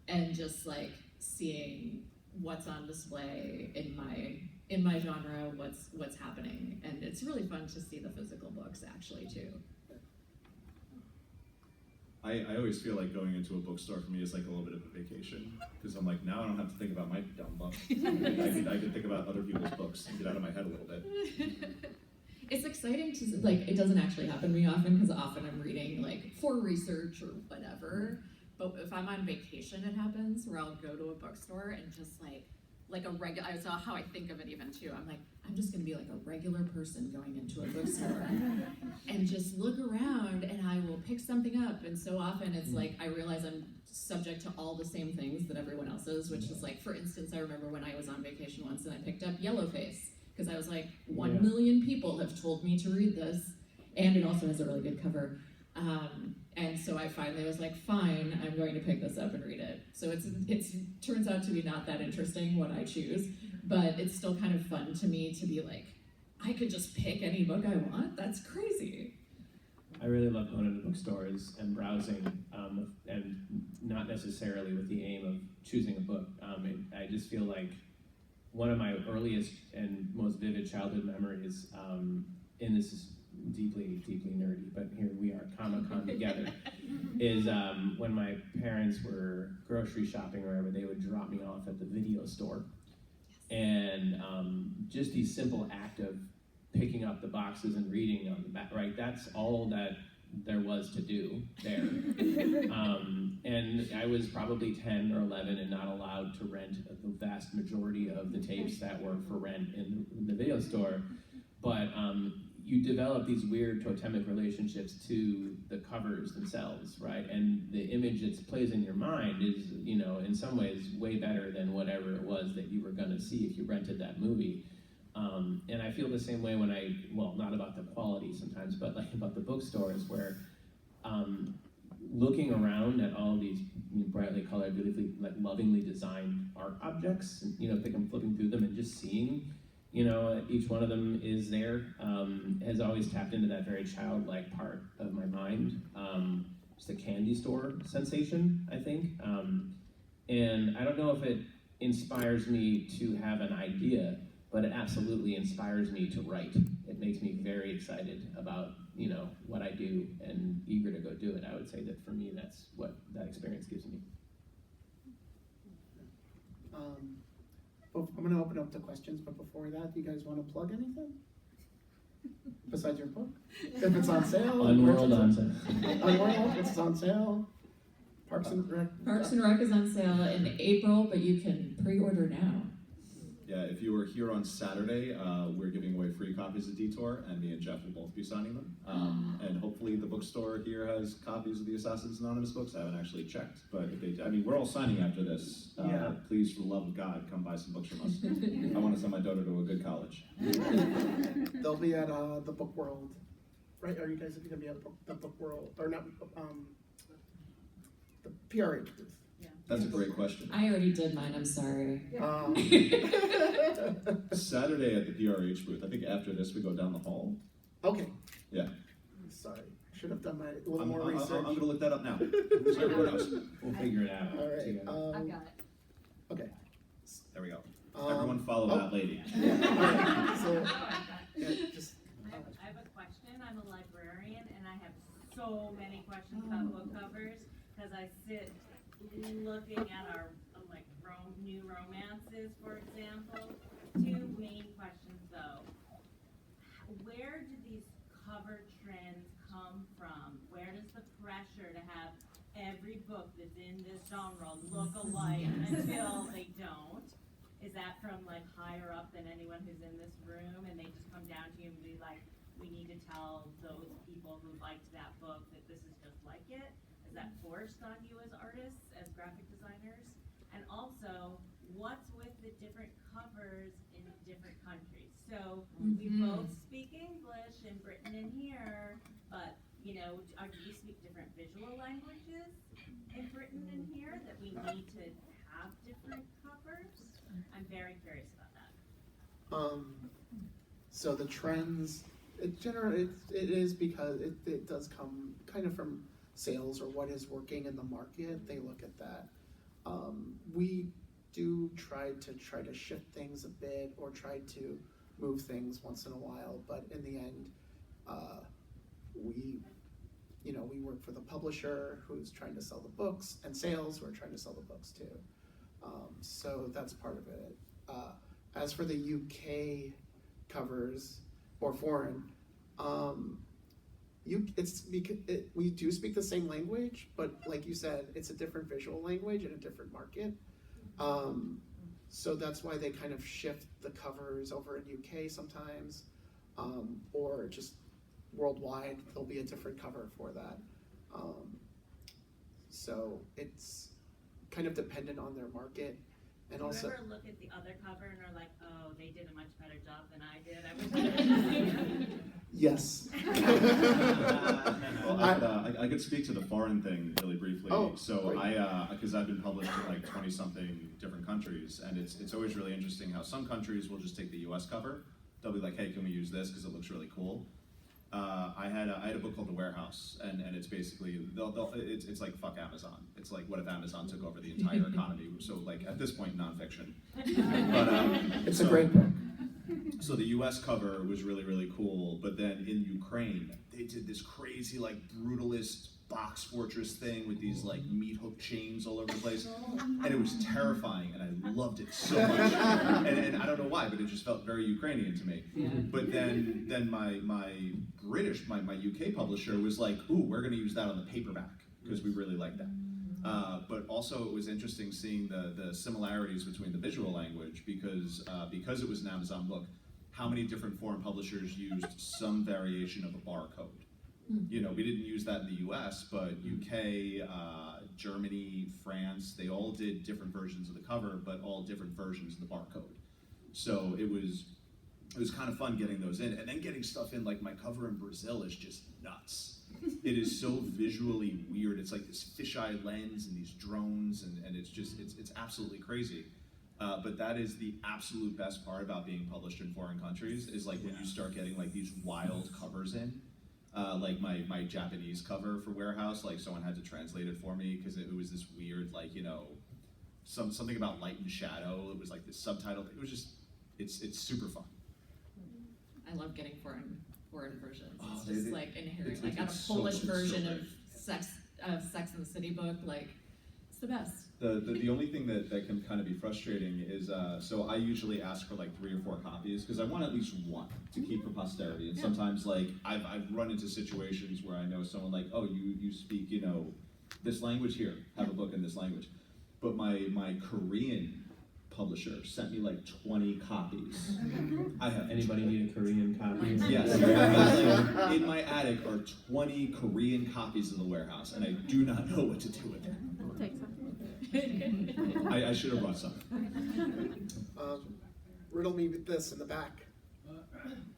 and just like seeing what's on display in my genre, what's happening. And it's really fun to see the physical books actually too. I always feel like going into a bookstore for me is like a little bit of a vacation, because I'm like, now I don't have to think about my dumb book. I can think about other people's books and get out of my head a little bit. It's exciting to, like, it doesn't actually happen to me often, because often I'm reading like for research or whatever, but if I'm on vacation it happens where I'll go to a bookstore and just like a regular, I saw how I think of it even too, I'm like, I'm just gonna be like a regular person going into a bookstore and just look around and I will pick something up. And so often it's like, I realize I'm subject to all the same things that everyone else is, which is like, for instance, I remember when I was on vacation once and I picked up Yellowface, because I was like, 1 million people have told me to read this, and it also has a really good cover. And so I finally was like, fine, I'm going to pick this up and read it. So it turns out to be not that interesting what I choose, but it's still kind of fun to me to be like, I could just pick any book I want? That's crazy. I really love going into bookstores and browsing, and not necessarily with the aim of choosing a book. I just feel like one of my earliest and most vivid childhood memories, and this is deeply, deeply nerdy, but here we are, Comic-Con together, is when my parents were grocery shopping or wherever, they would drop me off at the video store. And just the simple act of picking up the boxes and reading on the back, right? That's all that there was to do there. And I was probably 10 or 11 and not allowed to rent the vast majority of the tapes that were for rent in the video store. But you develop these weird totemic relationships to the covers themselves, right? And the image that plays in your mind is, you know, in some ways way better than whatever it was that you were gonna see if you rented that movie. And I feel the same way when not about the quality sometimes, but like about the bookstores where looking around at all these brightly colored, beautifully, like lovingly designed art objects, you know, flipping through them and just seeing, you know, each one of them is there, has always tapped into that very childlike part of my mind. Just a candy store sensation, I think. And I don't know if it inspires me to have an idea, but it absolutely inspires me to write. It makes me very excited about, you know, what I do and eager to go do it. I would say that for me, that's what that experience gives me. I'm going to open up to questions, but before that, do you guys want to plug anything? Besides your book? If it's on sale? Unworld on sale. Unworld, it's on sale. Parks and Rec. Parks and Rec is on sale in April, but you can pre-order now. Yeah, if you were here on Saturday, we're giving away free copies of Detour, and me and Jeff will both be signing them. And hopefully the bookstore here has copies of the Assassins Anonymous books. I haven't actually checked, but if they, I mean, we're all signing after this. Please, for the love of God, come buy some books from us. I want to send my daughter to a good college. They'll be at the Book World, right? Are you guys going to be at the Book World, or not? The PRH booth. That's a great question. I already did mine, I'm sorry. Saturday at the PRH booth. I think after this we go down the hall. Okay. Yeah. Sorry, should have done my little more research. I'm going to look that up now. So everyone else. We'll figure it out. All right. together. I've got it. Okay. There we go. Everyone follow that lady. Yeah, all right. So, yeah, just. I have a question. I'm a librarian, and I have so many questions about book covers because I sit looking at our like Rome new romances, for example. Two main questions though. Where do these cover trends come from? Where does the pressure to have every book that's in this genre look alike until they don't? Is that from like higher up than anyone who's in this room, and they just come down to you and be like, we need to tell those people who liked that book that this is just like it? Is that forced on you as artists, as graphic designers? And also, what's with the different covers in different countries? So we both speak English in Britain and here, but you know, do you speak different visual languages in Britain and here that we need to have different covers? I'm very curious about that. So the trends, it is because it does come kind of from sales or what is working in the market. They look at that. We do try to shift things a bit or try to move things once in a while, but in the end, we work for the publisher who's trying to sell the books, and sales who are trying to sell the books too. So that's part of it. As for the UK covers or foreign, we do speak the same language, but like you said, it's a different visual language and a different market. So that's why they kind of shift the covers over in UK sometimes, or just worldwide, there'll be a different cover for that. So it's kind of dependent on their market. And Do you also, ever look at the other cover and are like, oh, they did a much better job than I did? I wish I did. yes. Well, I could speak to the foreign thing really briefly. Oh, so great. because I've been published in like 20-something different countries, and it's always really interesting how some countries will just take the US cover. They'll be like, hey, can we use this because it looks really cool? I had a book called The Warehouse, and it's basically it's like fuck Amazon. It's like, what if Amazon took over the entire economy? So like at this point, nonfiction. But It's a great book. So the US cover was really, really cool, but then in Ukraine, they did this crazy, like, brutalist box fortress thing with these, like, meat hook chains all over the place, and it was terrifying, and I loved it so much, and I don't know why, but it just felt very Ukrainian to me. Yeah. But then my UK publisher was like, ooh, we're gonna use that on the paperback, because we really like that. But also it was interesting seeing the similarities between the visual language because it was an Amazon book, how many different foreign publishers used some variation of a barcode. You know, we didn't use that in the US, but UK, Germany, France, they all did different versions of the cover, but all different versions of the barcode. So it was kind of fun getting those in, and then getting stuff in, like my cover in Brazil is just nuts. It is so visually weird. It's like this fisheye lens and these drones, and it's absolutely crazy. But that is the absolute best part about being published in foreign countries is like when you start getting like these wild covers in. Like my Japanese cover for Warehouse, like someone had to translate it for me because it was this weird, like, you know, something about light and shadow. It was like this subtitle. It was just, it's super fun. I love getting foreign versions. Oh, It's just like inherent. it's- Like on a it's so- Polish it's so version great. of Sex and the City book, like it's the best. The only thing that can kind of be frustrating is, so I usually ask for like 3 or 4 copies because I want at least one to keep for posterity. And Yeah. sometimes like I've run into situations where I know someone like, oh, you speak, you know, this language here, have a book in this language. But my Korean publisher sent me like 20 copies. I have Anybody need a Korean copy? Yes, like, in my attic are 20 Korean copies of The Warehouse, and I do not know what to do with them. We'll take some. I should have brought some. Riddle me with this in the back.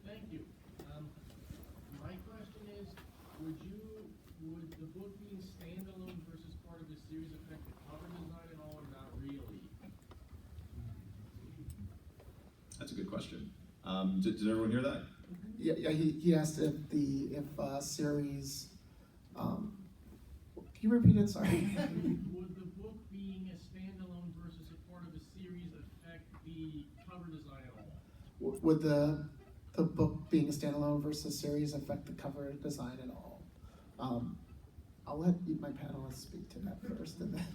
Thank you. My question is, would the book being standalone versus part of the series affect the cover design at all, or not really? That's a good question. Did everyone hear that? Yeah, he asked if series. Can you repeat it? Sorry. Would the book being a standalone versus a part of the series affect the cover design at all? Would the book being a standalone versus series affect the cover design at all? I'll let my panelists speak to that first, and then.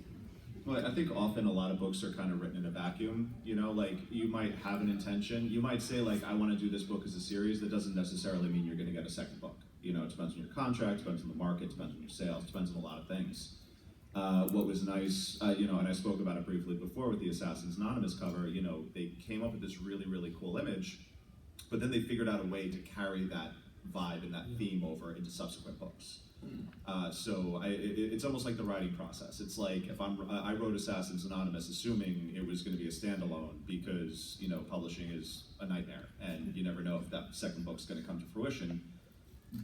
Well, I think often a lot of books are kind of written in a vacuum, you know, like you might have an intention, you might say like, I want to do this book as a series. That doesn't necessarily mean you're going to get a second book. You know, it depends on your contract, depends on the market, depends on your sales, depends on a lot of things. What was nice, you know, and I spoke about it briefly before with the Assassins Anonymous cover, you know, they came up with this really, really cool image, but then they figured out a way to carry that vibe and that theme over into subsequent books. It's almost like the writing process. It's like if I wrote Assassins Anonymous assuming it was going to be a standalone because, you know, publishing is a nightmare and you never know if that second book's going to come to fruition.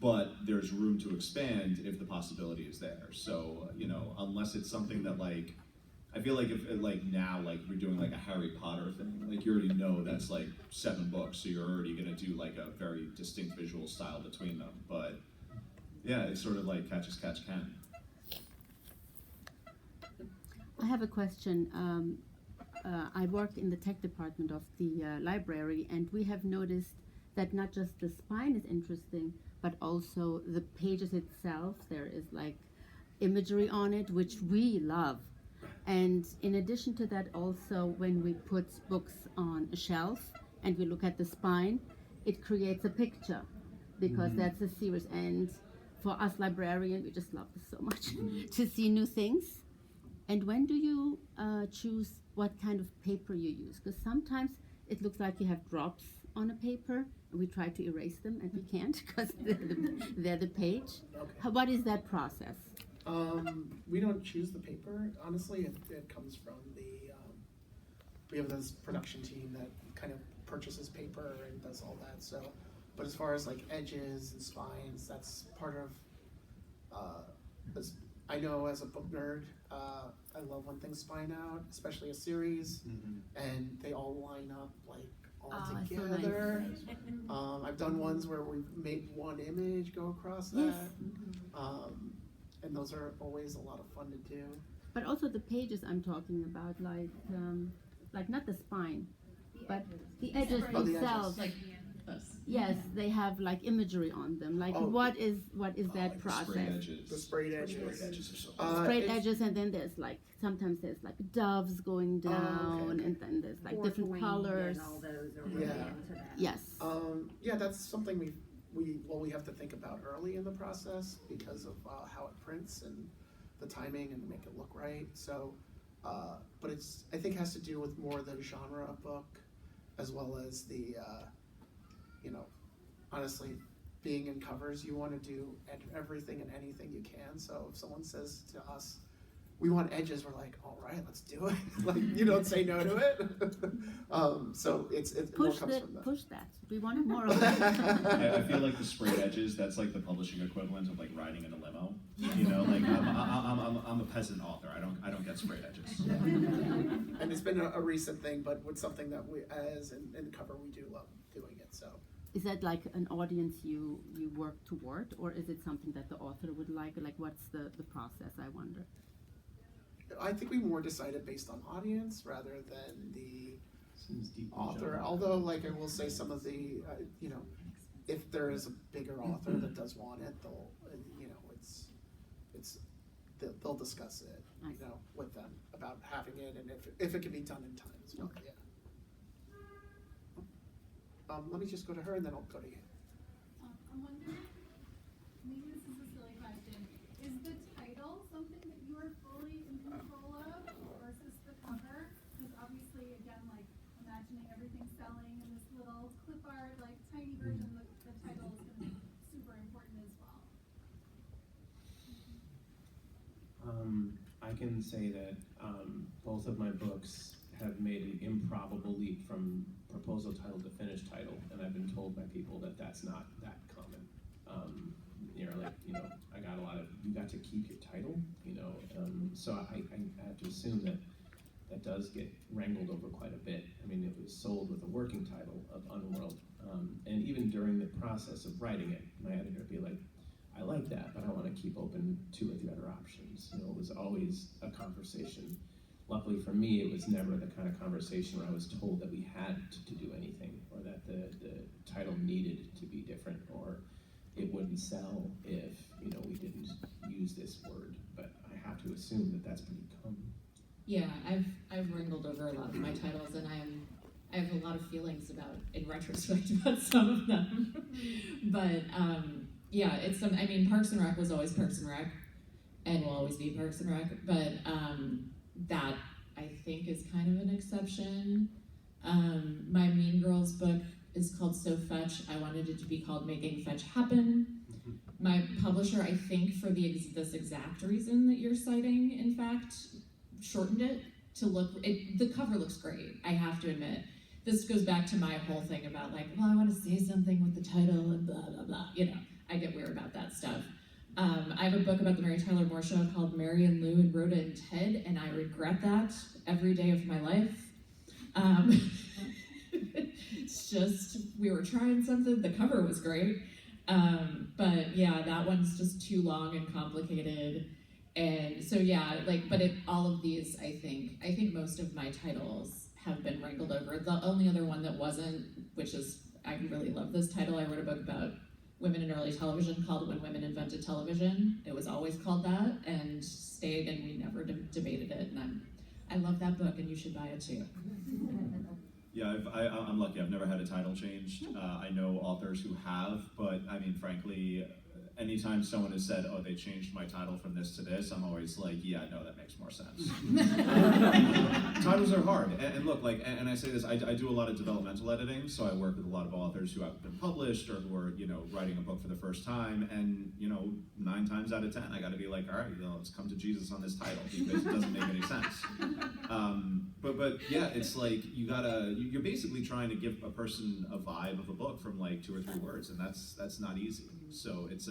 But there's room to expand if the possibility is there. So, you know, unless it's something that like, I feel like if like now, like you're doing like a Harry Potter thing, like you already know that's like 7 books, so you're already gonna do like a very distinct visual style between them. But yeah, it's sort of like catch as catch can. I have a question. I work in the tech department of the library, and we have noticed that not just the spine is interesting, but also the pages itself. There is like imagery on it, which we love. And in addition to that, also when we put books on a shelf and we look at the spine, it creates a picture because that's a series. And for us librarians, we just love this so much to see new things. And when do you choose what kind of paper you use? Because sometimes it looks like you have drops on a paper, and we try to erase them, and we can't because they're the page. Okay. What is that process? We don't choose the paper. Honestly, it comes from we have this production team that kind of purchases paper and does all that. So, but as far as like edges and spines, that's part of. I know as a book nerd, I love when things spine out, especially a series, and they all line up like all So together. nice. I've done ones where we've made one image go across that. Yes. And those are always a lot of fun to do. But also the pages I'm talking about, like not the spine, but the edges Oh, the edges. themselves. Like this. Yes, they have like imagery on them. Like Oh. what is that Like the sprayed process? edges. The sprayed edges. Sprayed edges are so Straight it's- edges, and then there's like sometimes there's like doves going down, okay. and then there's like different colors. And all those are Yeah. really into that. Yes. Yeah, that's something we have to think about early in the process because of how it prints and the timing and make it look right. So, but I think has to do with more the genre of book, as well as the, you know, honestly, being in covers, you want to do everything and anything you can. So if someone says to us, we want edges, we're like, all right, let's do it. Like, you don't say no to it. So it more comes from that. Push that. We want more of that. I feel like the sprayed edges, that's like the publishing equivalent of like riding in a limo. You know, like I'm a peasant author. I don't get sprayed edges. Yeah. And it's been a recent thing, but with something that we, as in the cover, we do love doing it. So Is that like an audience you work toward, or is it something that the author would like? Like, what's the process, I wonder? I think we more decided based on audience rather than the Seems deeply author. genre. Although, like I will say, some of the you know, if there is a bigger author that does want it, they'll you know they'll discuss it, Nice. you know, with them about having it and if it can be done in time as well. Okay. Yeah. Let me just go to her and then I'll go to you. I'm wondering, maybe this is a silly question, is the title something that you are fully in control of versus the cover? Because obviously, again, like imagining everything selling in this little clip art, like tiny version, the title is going to be super important as well. I can say that both of my books have made an improbable leap from proposal title to finished title, and I've been told by people that that's not that common. I got a lot of, you got to keep your title, so I have to assume that that does get wrangled over quite a bit. I mean, it was sold with a working title of Unworld, and even during the process of writing it, my editor would be like, I like that, but I want to keep open 2 or 3 other options. It was always a conversation. Luckily for me, it was never the kind of conversation where I was told that we had to do anything, or that the title needed to be different, or it wouldn't sell if we didn't use this word. But I have to assume that that's pretty common. Yeah, I've wrangled over a lot of my titles, and I have a lot of feelings about, in retrospect, about some of them. But yeah, it's some. I mean, Parks and Rec was always Parks and Rec, and will always be Parks and Rec. But that I think is kind of an exception. My Mean Girls book is called So Fetch. I wanted it to be called Making Fetch Happen. My publisher, I think, for this exact reason that you're citing, in fact, shortened it to look. The cover looks great. I have to admit. This goes back to my whole thing about like, well, I want to say something with the title and blah blah blah. You know, I get weird about that stuff. I have a book about the Mary Tyler Moore Show called Mary and Lou and Rhoda and Ted, and I regret that every day of my life. It's just, we were trying something, the cover was great. But yeah, that one's just too long and complicated. And so yeah, like, but all of these, I think most of my titles have been wrangled over. The only other one that wasn't, which is, I really love this title, I wrote a book about women in early television called When Women Invented Television. It was always called that and stayed, and we never debated it. And I love that book, and you should buy it too. Yeah, I'm lucky. I've never had a title changed. I know authors who have, but I mean, frankly, anytime someone has said, oh, they changed my title from this to this, I'm always like, yeah, no, that makes more sense. Titles are hard. And look, like, and I say this, I do a lot of developmental editing, so I work with a lot of authors who have been published or who are, you know, writing a book for the first time, and, you know, 9 times out of 10, I gotta be like, all right, you know, let's come to Jesus on this title, because it doesn't make any sense. But yeah, it's like, you're basically trying to give a person a vibe of a book from like 2 or 3 words, and that's not easy. So it's,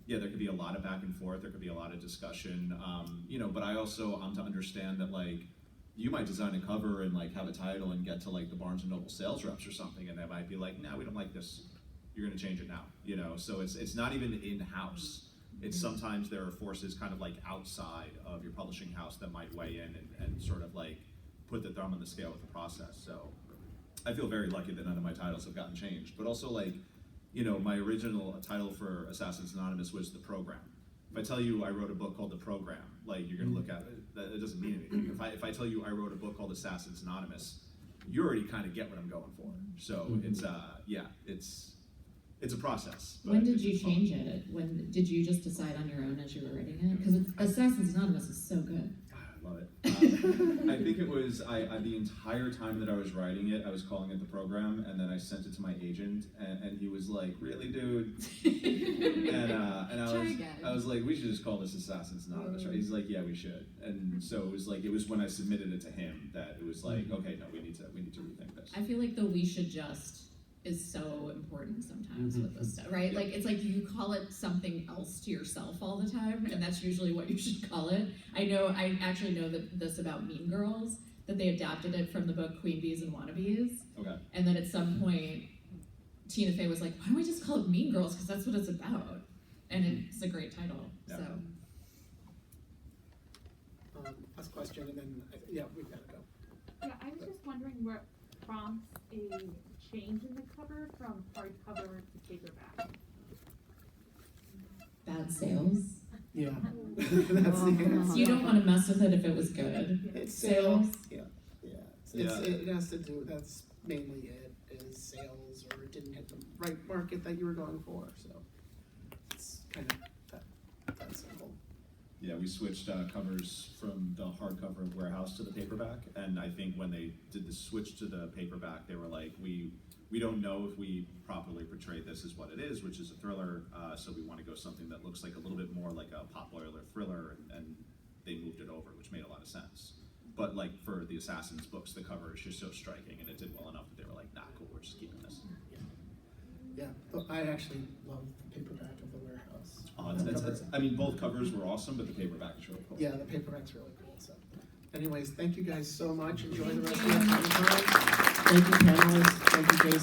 yeah, there could be a lot of back and forth, there could be a lot of discussion, you know, but I also, to understand that like, you might design a cover and like have a title and get to like the Barnes & Noble sales reps or something, and they might be like, no, we don't like this, you're gonna change it now, you know? So it's not even in-house. It's sometimes there are forces kind of like outside of your publishing house that might weigh in and sort of like put the thumb on the scale with the process. So I feel very lucky that none of my titles have gotten changed, but also like, you know, my original title for Assassins Anonymous was The Program. If I tell you I wrote a book called The Program, like you're gonna look at it, it doesn't mean anything. If I tell you I wrote a book called Assassins Anonymous, you already kind of get what I'm going for. So it's, yeah, it's a process. When did you change it? When did you just decide on your own as you were writing it? Because Assassins Anonymous is so good. I love it. I think it was, the entire time that I was writing it, I was calling it The Program, and then I sent it to my agent, and he was like, really, dude? And I was like, we should just call this Assassins Anonymous, right? He's like, yeah, we should. And so it was when I submitted it to him that it was like, okay, no, we need to rethink this. I feel like the we should just is so important sometimes with this stuff, right? Like, it's like you call it something else to yourself all the time, and that's usually what you should call it. I actually know that this about Mean Girls, that they adapted it from the book Queen Bees and Wannabes. Okay. And then at some point, Tina Fey was like, why don't we just call it Mean Girls, because that's what it's about. And it's a great title, yeah. So. Last question, and then, yeah, we've gotta go. Yeah, I was just wondering what prompts a change in the cover from hardcover to paperback. Bad sales. Yeah, that's the answer. You don't want to mess with it if it was good. It's sales. Yeah. It has to do. That's mainly it. Is sales, or it didn't hit the right market that you were going for. So it's kind of that simple. Yeah, we switched covers from the hardcover of Warehouse to the paperback, and I think when they did the switch to the paperback, they were like, we don't know if we properly portrayed this as what it is, which is a thriller, so we want to go something that looks like a little bit more like a potboiler thriller, and they moved it over, which made a lot of sense. But like for the Assassins books, the cover is just so striking, and it did well enough that they were like, nah, cool, we're just keeping this. Yeah, but I actually love the paperback of the Warehouse. I mean, both covers were awesome, but the paperback is really cool. Yeah, the paperback's really cool. So, anyways, thank you guys so much. Enjoy the rest of your time. Thank you, panelists. Thank you, Jayson.